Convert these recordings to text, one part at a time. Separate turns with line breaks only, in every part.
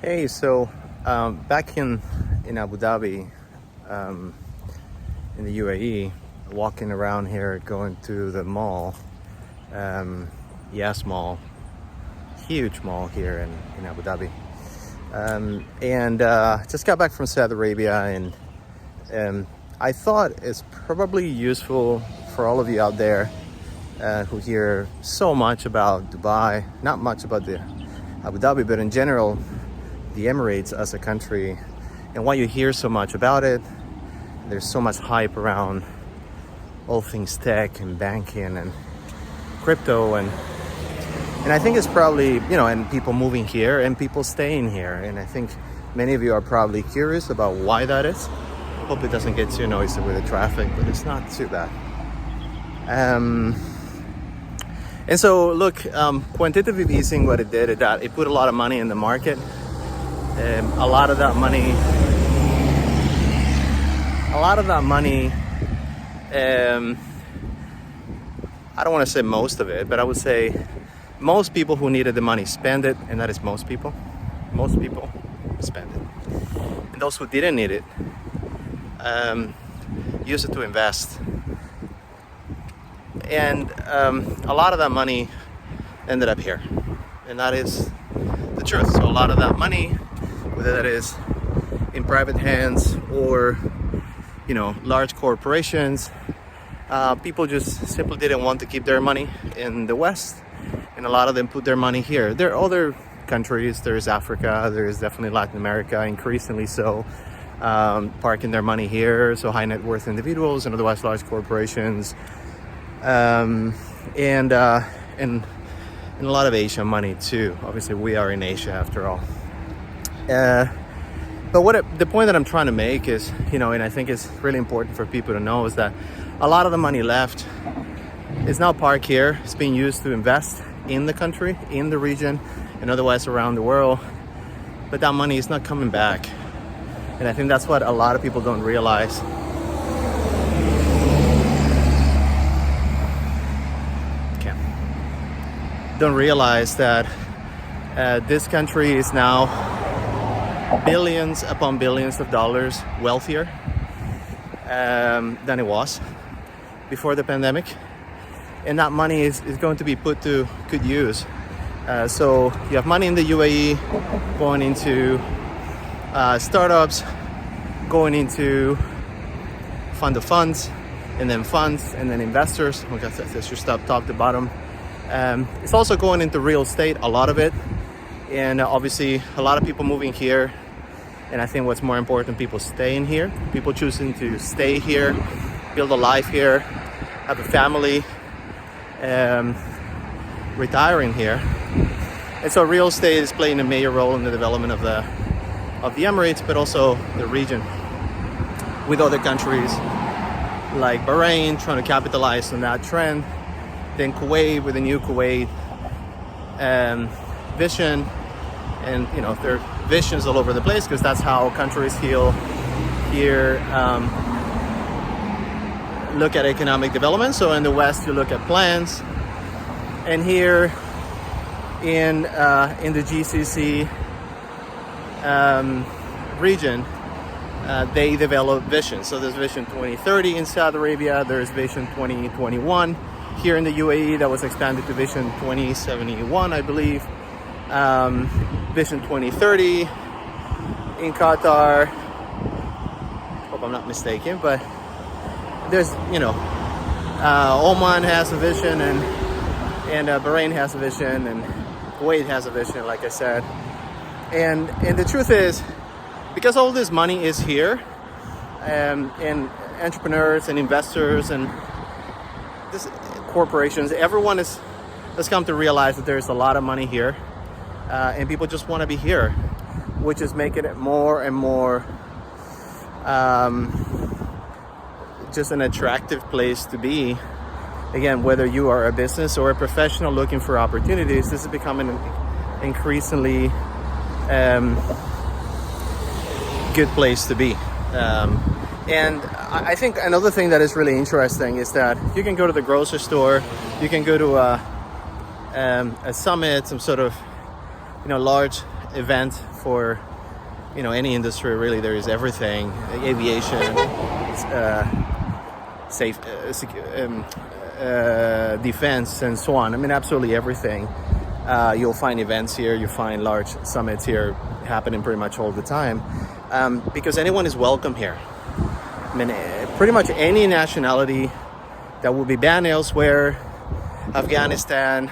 Hey, back in Abu Dhabi, um, in the UAE, walking around here, going to the mall, Yes Mall, huge mall here in Abu Dhabi, and just got back from Saudi Arabia, and I thought it's probably useful for all of you out there who hear so much about Dubai, not much about the Abu Dhabi, but in general the Emirates as a country, and why you hear so much about it. There's so much hype around all things tech and banking and crypto, and I think it's probably, and people moving here and people staying here, and I think many of you are probably curious about why that is. Hope it doesn't get too noisy with the traffic, but it's not too bad. And so look, quantitative easing, what it did is that it put a lot of money in the market. A lot of that money, I don't want to say most of it, but I would say most people who needed the money spend it, and that is most people spend it. And those who didn't need it, use it to invest. And a lot of that money ended up here, and that is the truth. So a lot of that money, whether that is in private hands or large corporations, people just simply didn't want to keep their money in the West, and a lot of them put their money here. There are other countries, there's Africa, there's definitely Latin America, increasingly so, parking their money here, so high net worth individuals and otherwise large corporations, and a lot of Asian money too. Obviously we are in Asia after all. But the point that I'm trying to make is, and I think it's really important for people to know, is that a lot of the money left is now parked here. It's being used to invest in the country, in the region, and otherwise around the world. But that money is not coming back. And I think that's what a lot of people don't realize. Don't realize that this country is now billions upon billions of dollars wealthier than it was before the pandemic, and that money is going to be put to good use. So you have money in the UAE going into startups, going into fund of funds, and then investors. Okay, that's your stuff top to bottom. It's also going into real estate, a lot of it, and obviously a lot of people moving here. And I think what's more important, people staying here, people choosing to stay here, build a life here, have a family, retiring here. And so real estate is playing a major role in the development of the Emirates, but also the region, with other countries like Bahrain trying to capitalize on that trend. Then Kuwait with the new Kuwait vision, and there are visions all over the place, because that's how countries here look at economic development. So in the West you look at plans, and here in the GCC region, they develop visions. So there's Vision 2030 in Saudi Arabia, there's Vision 2021 here in the UAE that was expanded to Vision 2071, I believe. Vision 2030 in Qatar, hope I'm not mistaken, but there's, Oman has a vision, and Bahrain has a vision, and Kuwait has a vision, like I said. And the truth is, because all this money is here, and entrepreneurs and investors and corporations, everyone has come to realize that there's a lot of money here, and people just want to be here, which is making it more and more just an attractive place to be. Again, whether you are a business or a professional looking for opportunities, this is becoming an increasingly good place to be. And I think another thing that is really interesting is that you can go to the grocery store, you can go to a summit, some sort of large event for any industry. Really, there is everything: aviation, defense, and so on. I mean, absolutely everything. You'll find events here. You find large summits here happening pretty much all the time, because anyone is welcome here. I mean, pretty much any nationality that would be banned elsewhere, Afghanistan,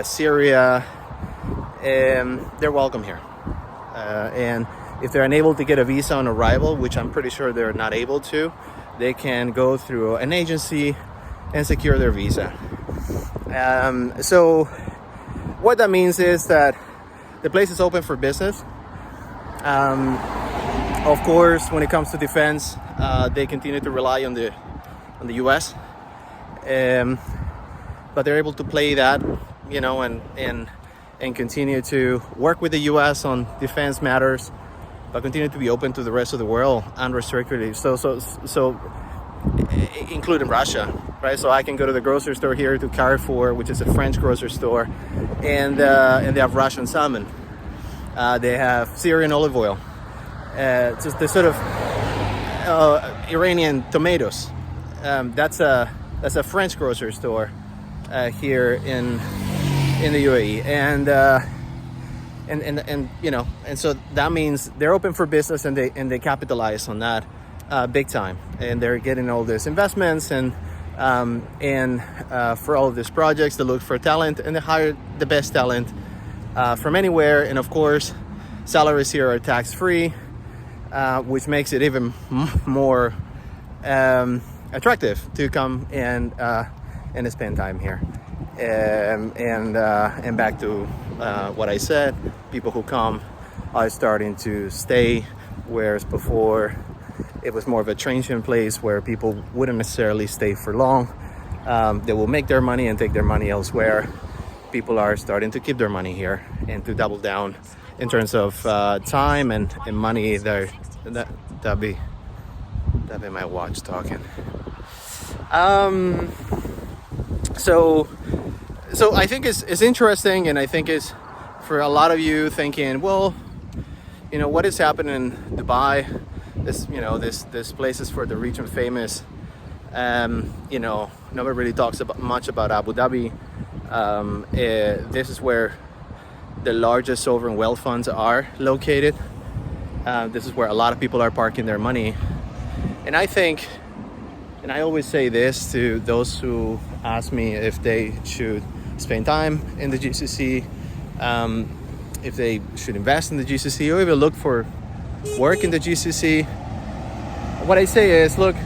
Syria, they're welcome here. And if they're unable to get a visa on arrival, which I'm pretty sure they're not able to, they can go through an agency and secure their visa. So what that means is that the place is open for business. Of course, when it comes to defense, they continue to rely on the U.S. But they're able to play that, and continue to work with the U.S. on defense matters, but continue to be open to the rest of the world unrestrictedly. So including Russia, right? So I can go to the grocery store here, to Carrefour, which is a French grocery store, and they have Russian salmon. They have Syrian olive oil. Just the sort of Iranian tomatoes. That's a French grocery store here in the UAE, and so that means they're open for business, and they capitalize on that big time, and they're getting all these investments and for all of these projects. They look for talent, and they hire the best talent from anywhere. And of course, salaries here are tax-free, which makes it even more attractive to come and spend time here. And back to what I said, people who come are starting to stay, whereas before it was more of a transient place where people wouldn't necessarily stay for long. They will make their money and take their money elsewhere. People are starting to keep their money here and to double down in terms of time and money. That'd be my watch talking. So I think it's interesting, and I think it's for a lot of you thinking, well, what is happening in Dubai? This place is for the region famous. Nobody really talks much about Abu Dhabi. This is where the largest sovereign wealth funds are located. This is where a lot of people are parking their money. And I think, and I always say this to those who ask me if they should spend time in the GCC, if they should invest in the GCC, or even look for work in the GCC. What I say is, look,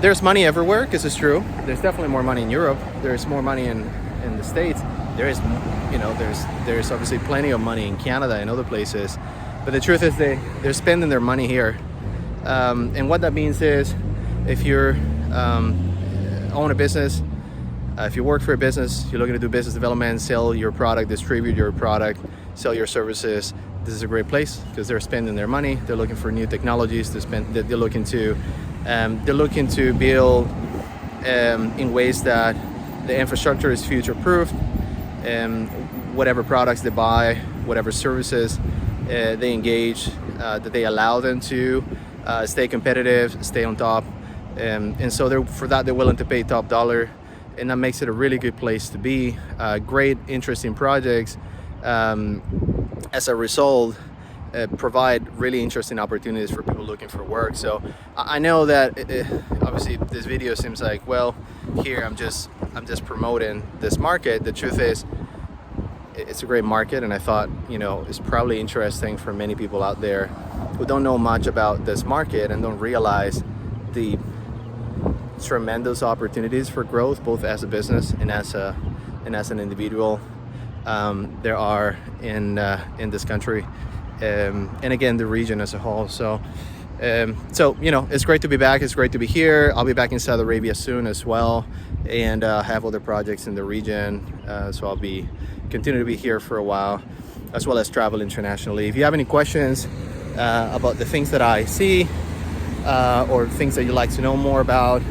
there's money everywhere, because it's true. There's definitely more money in Europe. There's more money in the States. There is, there's obviously plenty of money in Canada and other places. But the truth is they're spending their money here. And what that means is, if you're own a business, if you work for a business, you're looking to do business development, sell your product, distribute your product, sell your services, this is a great place, because they're spending their money. They're looking for new technologies. They're looking to build in ways that the infrastructure is future-proof. Whatever products they buy, whatever services they engage, that they allow them to stay competitive, stay on top. And so they're willing to pay top dollar, and that makes it a really good place to be. Great, interesting projects. As a result, provide really interesting opportunities for people looking for work. So I know that obviously this video seems like, well, here I'm just promoting this market. The truth is, it's a great market, and I thought, it's probably interesting for many people out there who don't know much about this market and don't realize the tremendous opportunities for growth, both as a business and as an individual, there are in this country, and again the region as a whole. So it's great to be back. It's great to be here. I'll be back in Saudi Arabia soon as well, and have other projects in the region. So I'll continue to be here for a while, as well as travel internationally. If you have any questions about the things that I see, or things that you'd like to know more about,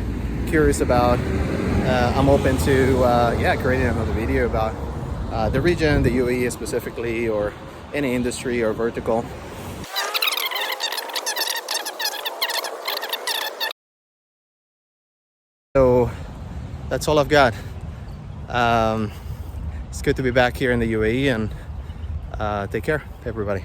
curious about, I'm open to creating another video about the region, the UAE specifically, or any industry or vertical. So that's all I've got. It's good to be back here in the UAE, and take care, everybody.